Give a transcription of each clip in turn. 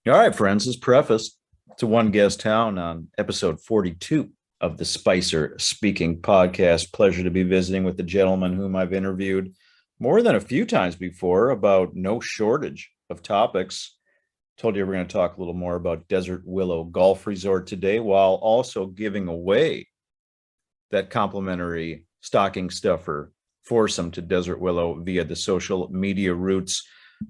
All right, friends, this preface to One Guest Town on episode 42 of the Spicer Speaking podcast. Pleasure to be visiting with the gentleman whom I've interviewed more than a few times before about no shortage of topics. Told you we're going to talk a little more about Desert Willow Golf Resort today, while also giving away that complimentary stocking stuffer foursome to Desert Willow via the social media routes.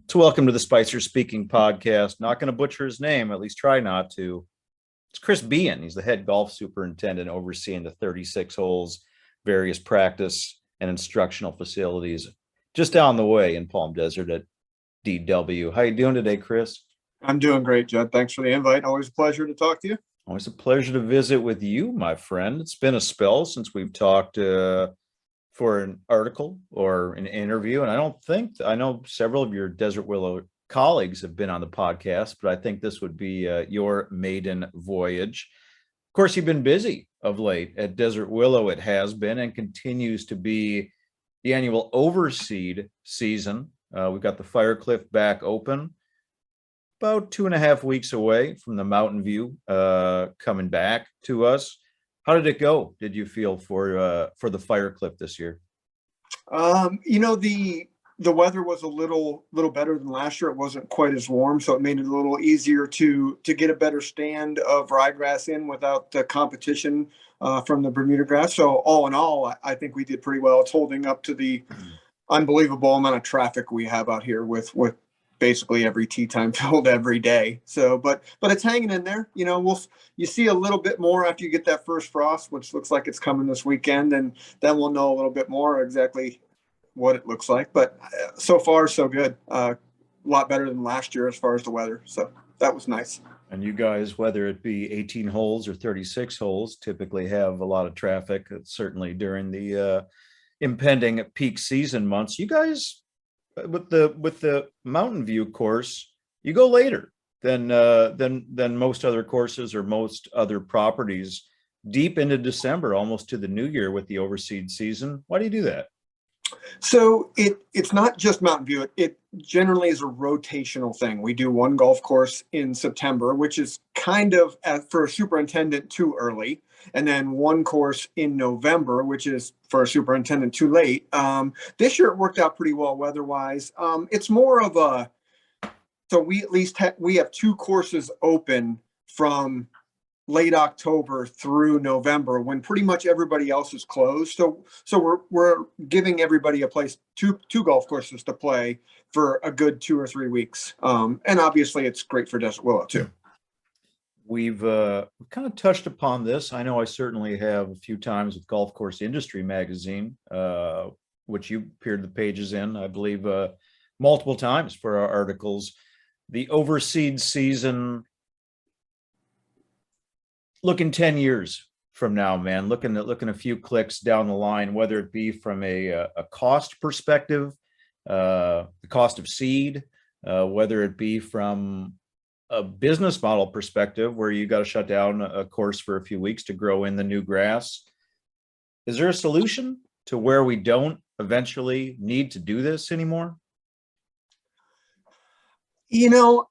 So welcome to the Spicer Speaking podcast. Not going to butcher his name, at least try not to. It's Chris Bean. He's the head golf superintendent overseeing the 36 holes, various practice and instructional facilities just down the way in Palm Desert at DW. How you doing today, Chris? I'm doing great, Judd. Thanks for the invite. Always a pleasure to talk to you. Always a pleasure to visit with you, my friend. It's been a spell since we've talked for an article or an interview. And I know several of your Desert Willow colleagues have been on the podcast, but I think this would be your maiden voyage. Of course, you've been busy of late at Desert Willow. It has been and continues to be the annual overseed season. We've got the Firecliff back open, about 2.5 weeks away from the Mountain View coming back to us. How did it go? Did you feel for the Firecliff this year? The weather was a little better than last year. It wasn't quite as warm, so it made it a little easier to get a better stand of ryegrass in without the competition from the Bermuda grass. So all in all, I think we did pretty well. It's holding up to the unbelievable amount of traffic we have out here with basically every tee time filled every day. So, but it's hanging in there. You see a little bit more after you get that first frost, which looks like it's coming this weekend, and then we'll know a little bit more exactly what it looks like. But so far, so good. A lot better than last year as far as the weather. So that was nice. And you guys, whether it be 18 holes or 36 holes, typically have a lot of traffic, certainly during the impending peak season months. You guys, with the Mountain View course, you go later than most other courses or most other properties, deep into December, almost to the new year with the overseed season. Why do you do that? So it's not just Mountain View. It generally is a rotational thing. We do one golf course in September, which is kind of, for a superintendent, too early, and then one course in November, which is for a superintendent too late. This year it worked out pretty well weather-wise. It's more of so we at least we have two courses open from late October through November, when pretty much everybody else is closed. So we're giving everybody a place, two golf courses to play for a good 2 or 3 weeks. And obviously it's great for Desert Willow too. We've kind of touched upon this. I know I certainly have a few times with Golf Course Industry magazine, which you appeared the pages in, I believe, multiple times for our articles. The overseed season, looking 10 years from now, man, looking a few clicks down the line, whether it be from a cost perspective, the cost of seed, whether it be from a business model perspective where you got to shut down a course for a few weeks to grow in the new grass. Is there a solution to where we don't eventually need to do this anymore? The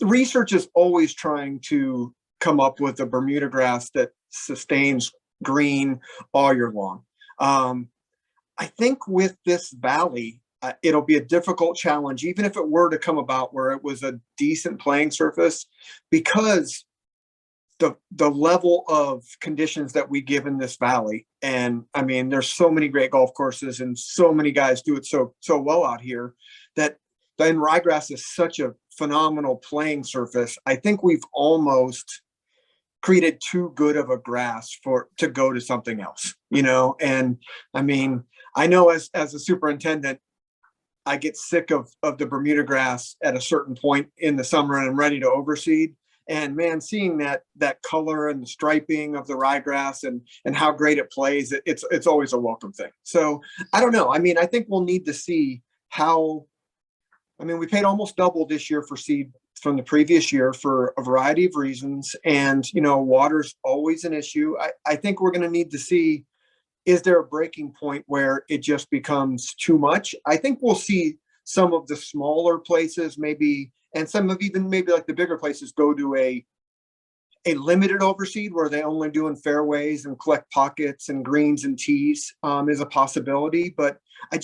research is always trying to come up with a Bermuda grass that sustains green all year long. I think with this valley, it'll be a difficult challenge, even if it were to come about where it was a decent playing surface, because the level of conditions that we give in this valley. And I mean, there's so many great golf courses and so many guys do it so well out here that then ryegrass is such a phenomenal playing surface. I think we've almost created too good of a grass to go to something else, and I mean, I know as a superintendent, I get sick of the Bermuda grass at a certain point in the summer and I'm ready to overseed. And man, seeing that color and the striping of the ryegrass and how great it plays, it's always a welcome thing. So I don't know. I mean, I think we'll need to see how. I mean, we paid almost double this year for seed from the previous year for a variety of reasons. And, water's always an issue. I think we're going to need to see, is there a breaking point where it just becomes too much? I think we'll see some of the smaller places maybe and some of even maybe like the bigger places go to a limited overseed where they only doing fairways and collect pockets and greens and tees is a possibility. But I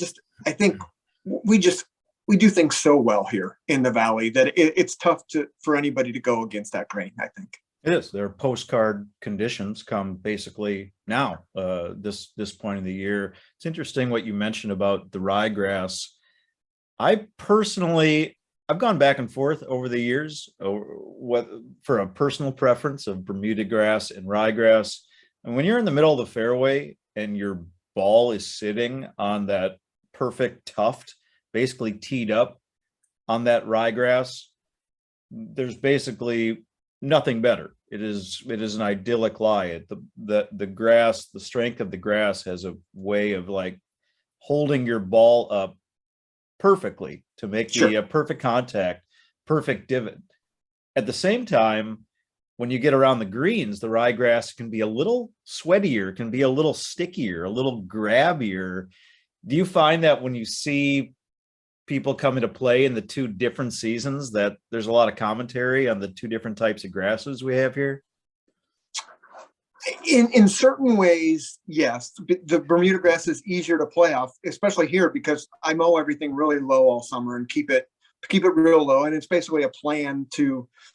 think we do things so well here in the Valley that it's tough for anybody to go against that grain, I think. It is. There are postcard conditions come basically now, this point of the year. It's interesting what you mentioned about the ryegrass. I've gone back and forth over the years for a personal preference of Bermuda grass and ryegrass. And when you're in the middle of the fairway and your ball is sitting on that perfect tuft, basically teed up on that ryegrass, there's basically nothing better. It is an idyllic lie. The grass, the strength of the grass has a way of like holding your ball up perfectly to make the perfect contact, perfect divot. At the same time, when you get around the greens, the ryegrass can be a little sweatier, can be a little stickier, a little grabbier. Do you find that when you see people come into play in the two different seasons that there's a lot of commentary on the two different types of grasses we have here? In certain ways, yes. The Bermuda grass is easier to play off, especially here, because I mow everything really low all summer and keep it real low. And it's basically a plan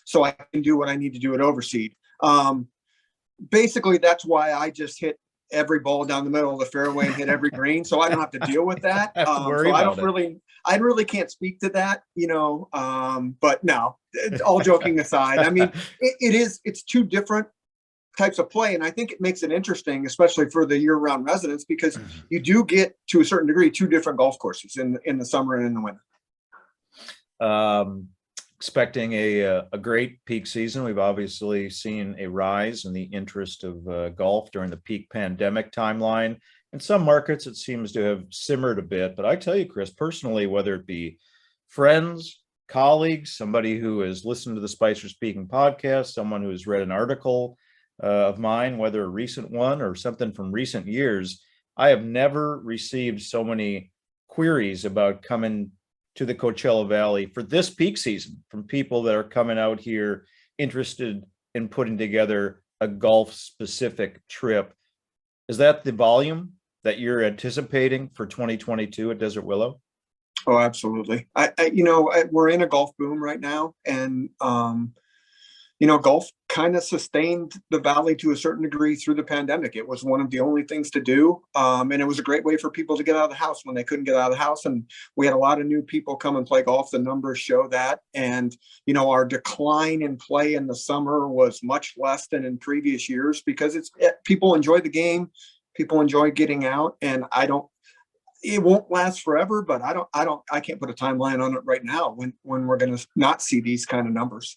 so I can do what I need to do at overseed. Basically, that's why I just hit every ball down the middle of the fairway and hit every green, so I don't have to deal with that. I really can't speak to that, but no, all joking aside, I mean, it's two different types of play. And I think it makes it interesting, especially for the year-round residents, because you do get, to a certain degree, two different golf courses in the summer and in the winter. Expecting a great peak season. We've obviously seen a rise in the interest of golf during the peak pandemic timeline. In some markets, it seems to have simmered a bit. But I tell you, Chris, personally, whether it be friends, colleagues, somebody who has listened to the Spicer Speaking podcast, someone who has read an article of mine, whether a recent one or something from recent years, I have never received so many queries about coming to the Coachella Valley for this peak season from people that are coming out here interested in putting together a golf specific trip. Is that the volume that you're anticipating for 2022 at Desert Willow? Oh, absolutely. We're in a golf boom right now, and golf kind of sustained the Valley to a certain degree through the pandemic. It was one of the only things to do. And it was a great way for people to get out of the house when they couldn't get out of the house. And we had a lot of new people come and play golf. The numbers show that. And, our decline in play in the summer was much less than in previous years because people enjoy the game. People enjoy getting out. And it won't last forever, but I can't put a timeline on it right now when we're going to not see these kind of numbers.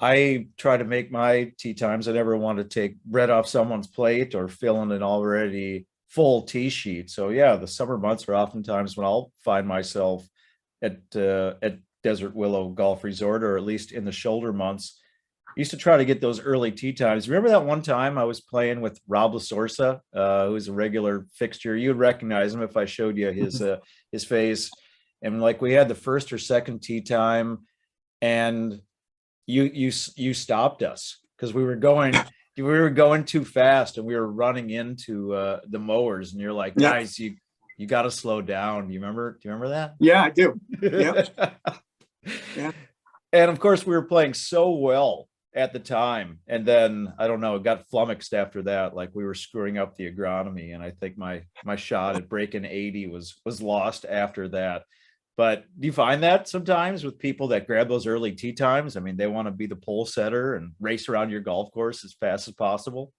I try to make my tee times. I never want to take bread off someone's plate or fill in an already full tee sheet. So yeah, the summer months are oftentimes when I'll find myself at Desert Willow Golf Resort, or at least in the shoulder months. I used to try to get those early tee times. Remember that one time I was playing with Rob Lasorsa, who's a regular fixture. You would recognize him if I showed you his face. And like we had the first or second tee time, and you stopped us because we were going too fast and we were running into the mowers, and you're like, guys, you got to slow down. Do you remember that? Yeah, I do. Yeah. Yeah. And of course we were playing so well at the time, and then I don't know, it got flummoxed after that. Like we were screwing up the agronomy, and I think my shot at breaking 80 was lost after that. But do you find that sometimes with people that grab those early tee times? I mean, they want to be the pole setter and race around your golf course as fast as possible.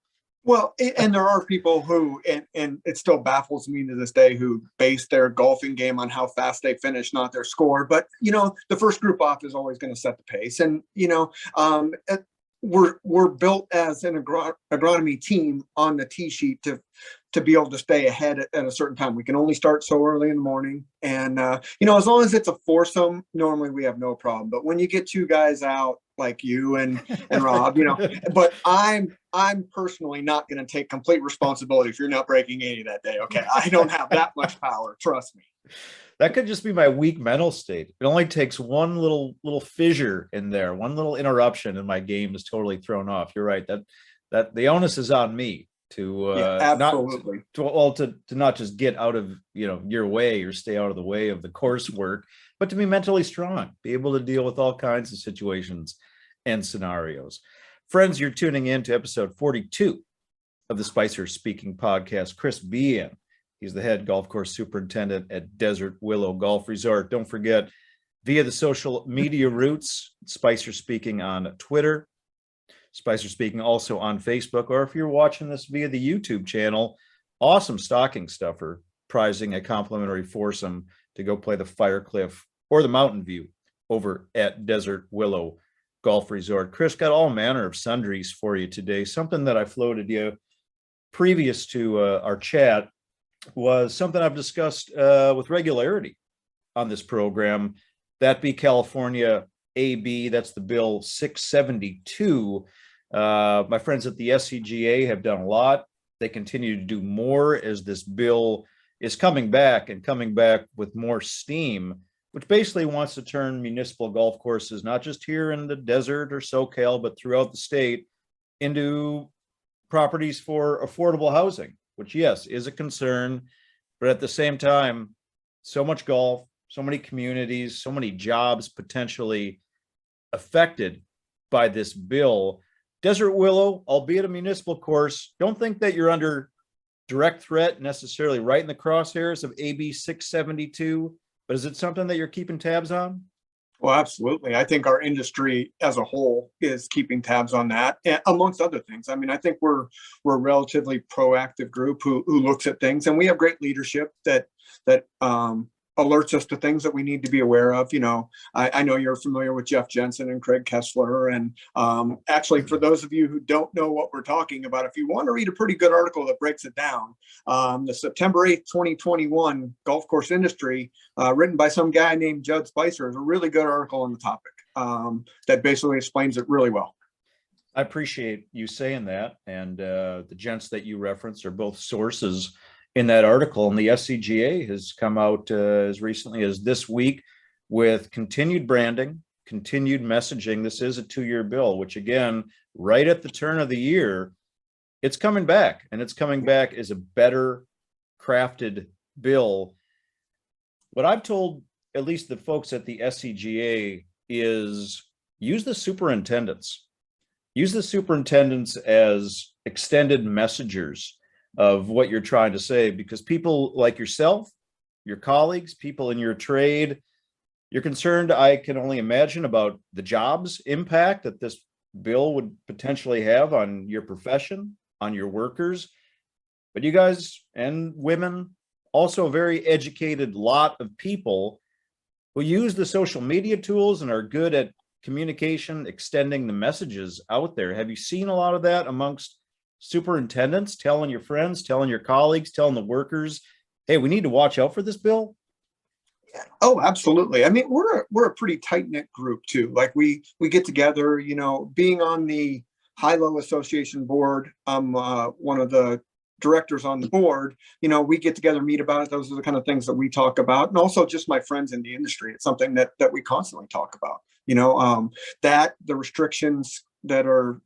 Well, and there are people who, and it still baffles me to this day, who base their golfing game on how fast they finish, not their score. But, the first group off is always going to set the pace. And, we're built as an agronomy team on the tee sheet to be able to stay ahead at a certain time. We can only start so early in the morning. And, as long as it's a foursome, normally we have no problem. But when you get two guys out like you and Rob, but I'm personally not going to take complete responsibility if you're not breaking 80 that day. Okay. I don't have that much power. Trust me. that could just be my weak mental state. It only takes one little fissure in there, one little interruption, and my game is totally thrown off. You're right. That the onus is on me to Yeah, not absolutely. to not just get out of your way or stay out of the way of the coursework, but to be mentally strong, be able to deal with all kinds of situations and scenarios. Friends, you're tuning in to episode 42 of the Spicer Speaking Podcast. Chris Bean, he's the head golf course superintendent at Desert Willow Golf Resort. Don't forget, via the social media routes, Spicer Speaking on Twitter, Spicer Speaking also on Facebook, or if you're watching this via the YouTube channel, awesome stocking stuffer, prizing a complimentary foursome to go play the Firecliff or the Mountain View over at Desert Willow Golf Resort. Chris, got all manner of sundries for you today. Something that I floated you previous to our chat was something I've discussed with regularity on this program, that be California AB. That's the bill 672. My friends at the SCGA have done a lot. They continue to do more as this bill is coming back with more steam, which basically wants to turn municipal golf courses, not just here in the desert or SoCal, but throughout the state, into properties for affordable housing, which, yes, is a concern. But at the same time, so much golf, so many communities, so many jobs potentially affected by this bill. Desert Willow, albeit a municipal course, don't think that you're under direct threat necessarily right in the crosshairs of AB 672, but is it something that you're keeping tabs on? Well, absolutely. I think our industry as a whole is keeping tabs on that, amongst other things. I mean, I think we're a relatively proactive group who looks at things, and we have great leadership that alerts us to things that we need to be aware of. I know you're familiar with Jeff Jensen and Craig Kessler. And actually, for those of you who don't know what we're talking about, if you want to read a pretty good article that breaks it down, the September 8th, 2021 golf course industry, written by some guy named Judd Spicer, is a really good article on the topic that basically explains it really well. I appreciate you saying that. And the gents that you reference are both sources in that article, and the SCGA has come out as recently as this week with continued branding, continued messaging. This is a 2-year bill, which, again, right at the turn of the year, it's coming back, and it's coming back as a better crafted bill. What I've told at least the folks at the SCGA is use the superintendents as extended messengers of what you're trying to say, because people like yourself, your colleagues, people in your trade, you're concerned, I can only imagine, about the jobs impact that this bill would potentially have on your profession, on your workers. But you guys and women, also a very educated lot of people who use the social media tools and are good at communication, extending the messages out there. Have you seen a lot of that amongst superintendents, telling your friends, telling your colleagues, telling the workers, hey, we need to watch out for this bill? Oh, absolutely. I mean, we're a pretty tight-knit group too. Like we get together, being on the High-Low Association board. I'm one of the directors on the board. We get together, meet about it. Those are the kind of things that we talk about. And also just my friends in the industry. It's something that we constantly talk about, that the restrictions that are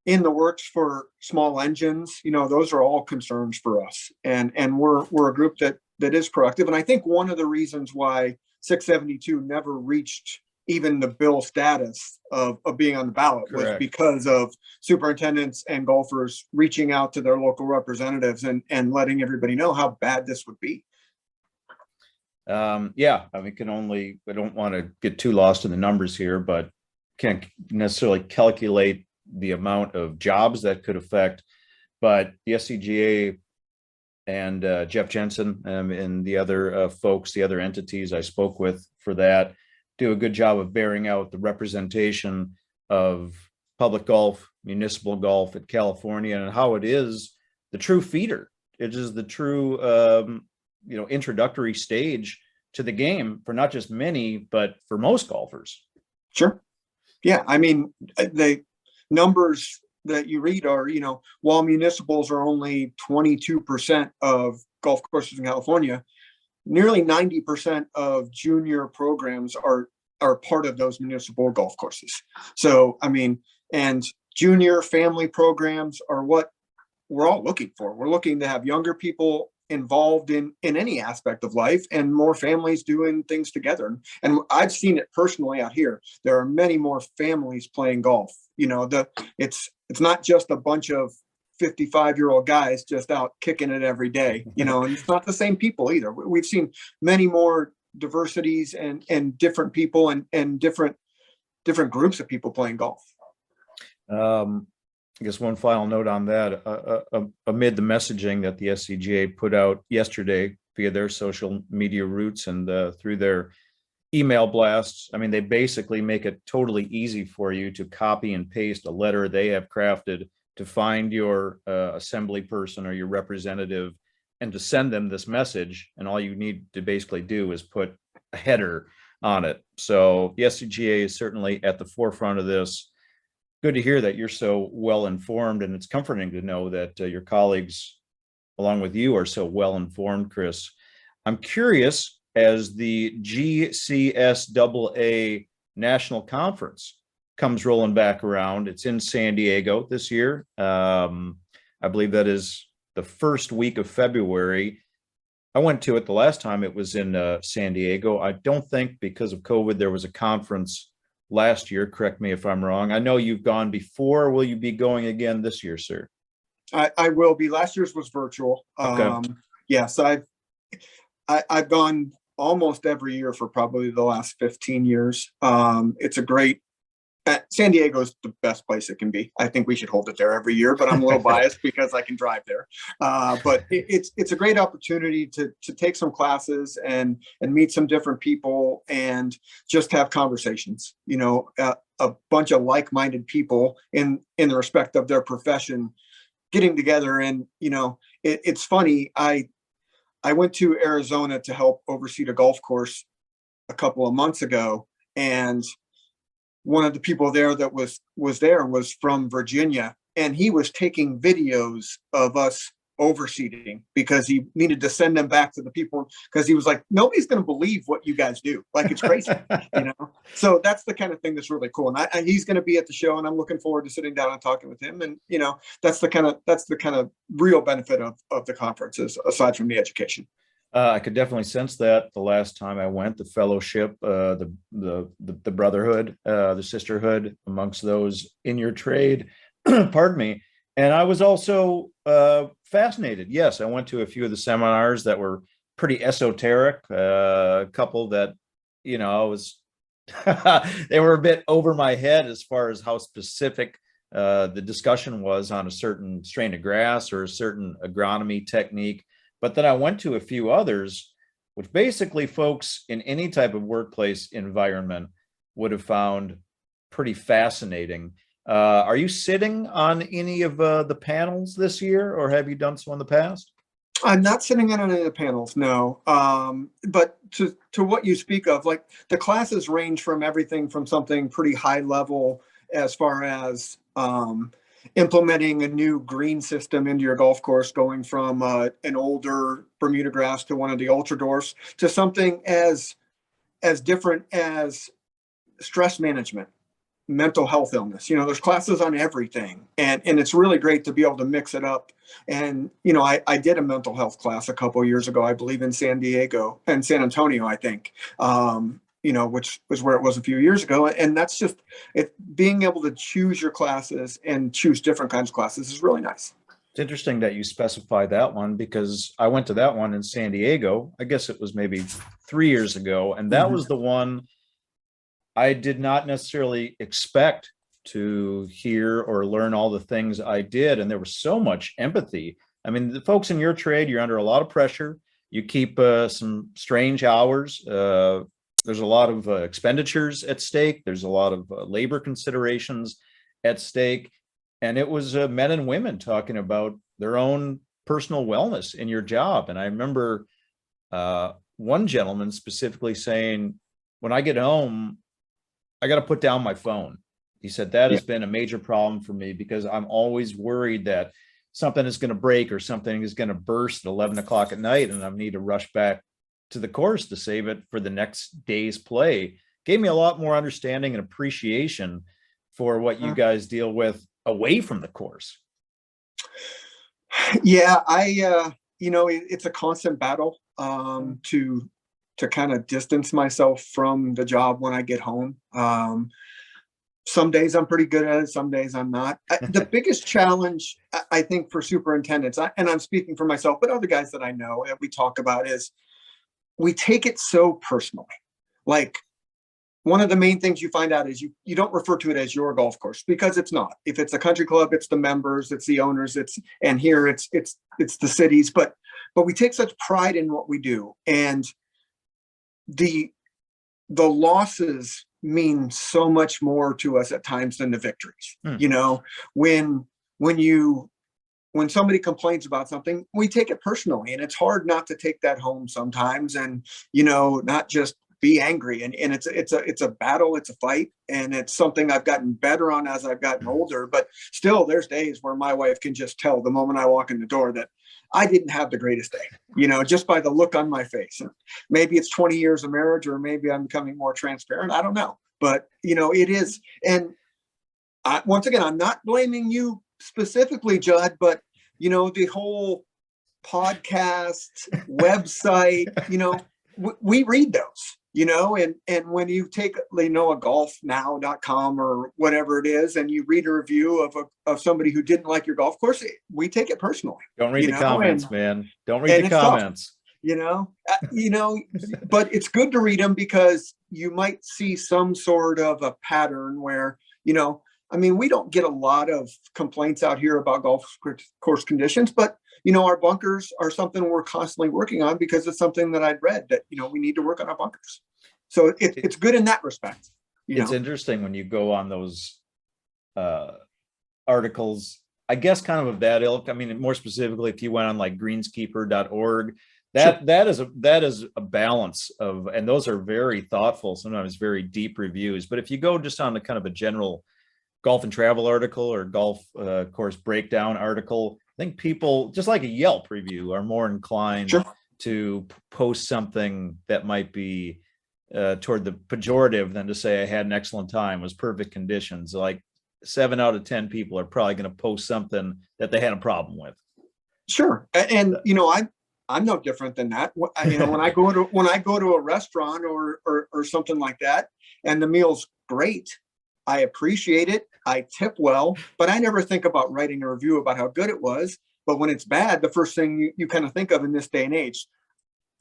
in the works for small engines, those are all concerns for us. And we're a group that is proactive. And I think one of the reasons why 672 never reached even the bill status of being on the ballot was because of superintendents and golfers reaching out to their local representatives and letting everybody know how bad this would be. Yeah, I mean, I don't want to get too lost in the numbers here, but can't necessarily calculate the amount of jobs that could affect. But the SCGA and Jeff Jensen and the other folks, the other entities I spoke with for that, do a good job of bearing out the representation of public golf, municipal golf at California, and how it is the true feeder. It is the true, introductory stage to the game for not just many, but for most golfers. Sure. Yeah. I mean, the numbers that you read are, while municipals are only 22% of golf courses in California, nearly 90% of junior programs are part of those municipal golf courses. So, I mean, and junior family programs are what we're all looking for. We're looking to have younger people involved in any aspect of life and more families doing things together. And I've seen it personally out here. There are many more families playing golf. You know, it's not just a bunch of 55-year-old guys just out kicking it every day, you know, and it's not the same people either. We've seen many more diversities and different people and different groups of people playing golf. I guess one final note on that, amid the messaging that the SCGA put out yesterday via their social media routes and through their email blasts, I mean, they basically make it totally easy for you to copy and paste a letter they have crafted to find your assembly person or your representative and to send them this message. And all you need to basically do is put a header on it. So the SCGA is certainly at the forefront of this. Good to hear that you're so well informed, and it's comforting to know that your colleagues along with you are so well informed, Chris. I'm curious, as the GCSAA National Conference comes rolling back around, it's in San Diego this year. I believe that is the first week of February. I went to it the last time it was in San Diego. I don't think because of COVID there was a conference last year. Correct me if I'm wrong. I know you've gone before. Will you be going again this year, sir? I will be. Last year's was virtual. Okay. Yes, I've gone almost every year for probably the last 15 years. It's a great, San Diego is the best place it can be. I think we should hold it there every year, but I'm a little biased because I can drive there. But it's a great opportunity to take some classes and meet some different people and just have conversations. You know, a bunch of like-minded people in the respect of their profession getting together. And you know, it's funny. I went to Arizona to help oversee the golf course a couple of months ago, and one of the people there that was there was from Virginia, and he was taking videos of us overseeding because he needed to send them back to the people, because he was like, nobody's going to believe what you guys do. Like, it's crazy, you know? So that's the kind of thing that's really cool. And he's going to be at the show, and I'm looking forward to sitting down and talking with him. And, you know, that's the kind of real benefit of the conferences, aside from the education. I could definitely sense that the last time I went, the fellowship, the brotherhood, the sisterhood amongst those in your trade. Pardon me. And I was also fascinated. Yes, I went to a few of the seminars that were pretty esoteric. A couple that, you know, I was they were a bit over my head as far as how specific the discussion was on a certain strain of grass or a certain agronomy technique. But then I went to a few others, which basically folks in any type of workplace environment would have found pretty fascinating. Are you sitting on any of the panels this year, or have you done so in the past? I'm not sitting in any of the panels, no. But to what you speak of, like, the classes range from everything from something pretty high level as far as implementing a new green system into your golf course, going from an older Bermuda grass to one of the ultra dwarfs, to something as different as stress management, mental health illness. You know, there's classes on everything, and it's really great to be able to mix it up. And you know, I did a mental health class a couple of years ago, I believe in San Diego and San Antonio, I think. You know, which was where it was a few years ago. And that's just it. Being able to choose your classes and choose different kinds of classes is really nice. It's interesting that you specify that one, because I went to that one in San Diego. I guess it was maybe 3 years ago. And that was the one I did not necessarily expect to hear or learn all the things I did. And there was so much empathy. I mean, the folks in your trade, you're under a lot of pressure. You keep some strange hours. There's a lot of expenditures at stake. There's a lot of labor considerations at stake. And it was men and women talking about their own personal wellness in your job. And I remember one gentleman specifically saying, when I get home, I got to put down my phone. He said, that has been a major problem for me, because I'm always worried that something is going to break or something is going to burst at 11 o'clock at night, and I need to rush back to the course to save it for the next day's play. Gave me a lot more understanding and appreciation for what you guys deal with away from the course. Yeah, it's a constant battle to kind of distance myself from the job when I get home. Some days I'm pretty good at it, some days I'm not. The biggest challenge, I think, for superintendents, and I'm speaking for myself, but other guys that I know that we talk about, is we take it so personally. Like, one of the main things you find out is you don't refer to it as your golf course, because it's not. If it's a country club, it's the members, it's the owners, and here it's the cities. But we take such pride in what we do, and the losses mean so much more to us at times than the victories. You know, when somebody complains about something, we take it personally, and it's hard not to take that home sometimes, and not just be angry. And it's a battle, it's a fight, and it's something I've gotten better on as I've gotten older. But still, there's days where my wife can just tell the moment I walk in the door that I didn't have the greatest day, just by the look on my face. And maybe it's 20 years of marriage, or maybe I'm becoming more transparent. I don't know. But, it is. And once again, I'm not blaming you specifically, Judd, but, the whole podcast website, we read those, and when you take, a golfnow.com or whatever it is, and you read a review of somebody who didn't like your golf course, we take it personally. Don't read the comments, man. Don't read the comments. But it's good to read them, because you might see some sort of a pattern where, we don't get a lot of complaints out here about golf course conditions, but our bunkers are something we're constantly working on, because it's something that I'd read that, we need to work on our bunkers. So it's good in that respect. It's interesting when you go on those articles, I guess, kind of that ilk. More specifically, if you went on like greenskeeper.org, that is a balance of, and those are very thoughtful, sometimes very deep reviews. But if you go just on the kind of a general golf and travel article or golf course breakdown article, I think people, just like a Yelp review, are more inclined to post something that might be toward the pejorative than to say I had an excellent time, was perfect conditions. Like 7 out of 10 people are probably going to post something that they had a problem with. Sure. And I'm no different than that. When I go to a restaurant or something like that, and the meal's great, I appreciate it, I tip well, but I never think about writing a review about how good it was. But when it's bad, the first thing you kind of think of in this day and age,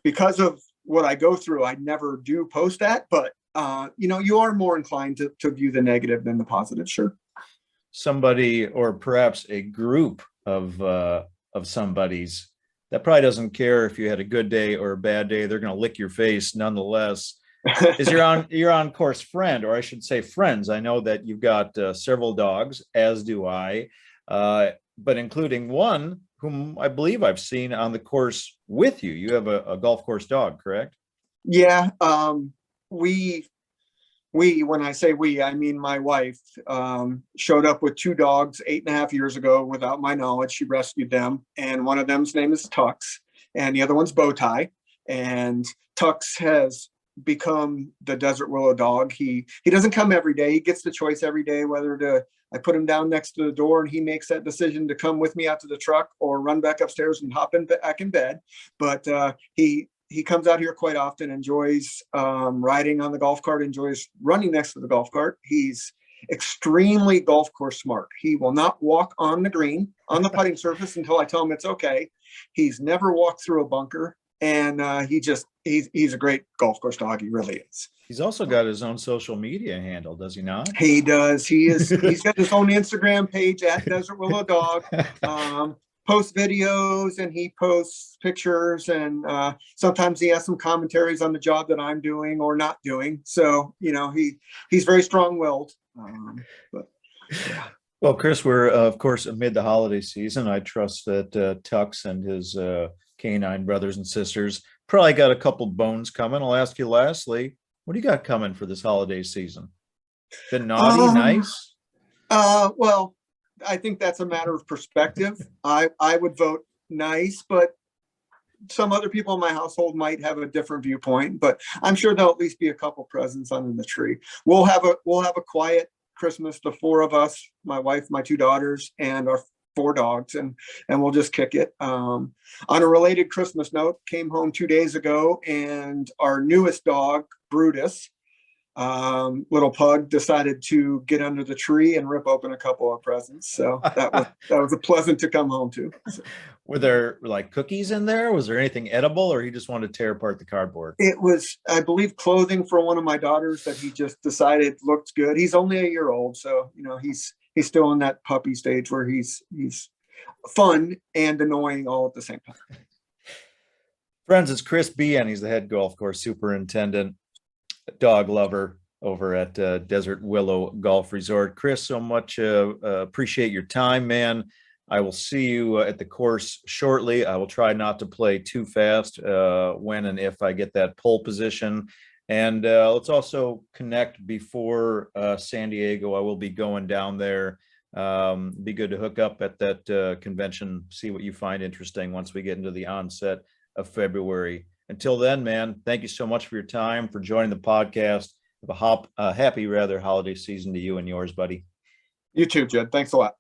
because of what I go through, I never do post that. But you are more inclined to view the negative than the positive. Sure. Somebody, or perhaps a group of somebody's, that probably doesn't care if you had a good day or a bad day. They're going to lick your face nonetheless. Is your on course friend, or I should say friends. I know that you've got several dogs, as do I, but including one whom I believe I've seen on the course with you. You have a golf course dog, correct? Yeah. We, when I say we, I mean my wife, showed up with 2 dogs 8.5 years ago without my knowledge. She rescued them, and one of them's name is Tux, and the other one's Bowtie. And Tux has become the Desert Willow dog. He doesn't come every day. He gets the choice every day whether I put him down next to the door and he makes that decision to come with me out to the truck, or run back upstairs and hop back in bed. But he comes out here quite often, enjoys riding on the golf cart, enjoys running next to the golf cart. He's extremely golf course smart. He will not walk on the green, on the putting surface, until I tell him it's okay. He's never walked through a bunker. And he's a great golf course dog. He really is. He's also got his own social media handle, does he not? He does. He's got his own Instagram page at Desert Willow Dog. Posts videos, and he posts pictures, and sometimes he has some commentaries on the job that I'm doing or not doing. So he's very strong-willed. Well, Chris, we're of course amid the holiday season. I trust that Tux and his canine brothers and sisters probably got a couple bones coming. I'll ask you lastly, what do you got coming for this holiday season? Been naughty, nice? Well, I think that's a matter of perspective. I would vote nice, but some other people in my household might have a different viewpoint, but I'm sure there'll at least be a couple presents under the tree. We'll have a quiet Christmas, the four of us, my wife, my two daughters, and our four dogs, and we'll just kick it. On a related Christmas note, came home 2 days ago, and our newest dog, Brutus, little pug, decided to get under the tree and rip open a couple of presents. So that was a pleasant to come home to. So. Were there like cookies in there? Was there anything edible, or he just wanted to tear apart the cardboard? It was, I believe, clothing for one of my daughters that he just decided looked good. He's only a year old, so he's still in that puppy stage where he's fun and annoying all at the same time. Friends, it's Chris Bien. He's the head golf course superintendent, dog lover over at Desert Willow Golf Resort. Chris, so much appreciate your time, man. I will see you at the course shortly. I will try not to play too fast when and if I get that pole position. And let's also connect before San Diego. I will be going down there. Be good to hook up at that convention, see what you find interesting once we get into the onset of February. Until then, man, thank you so much for your time, for joining the podcast. Have a happy holiday season to you and yours, buddy. You too, Judd. Thanks a lot.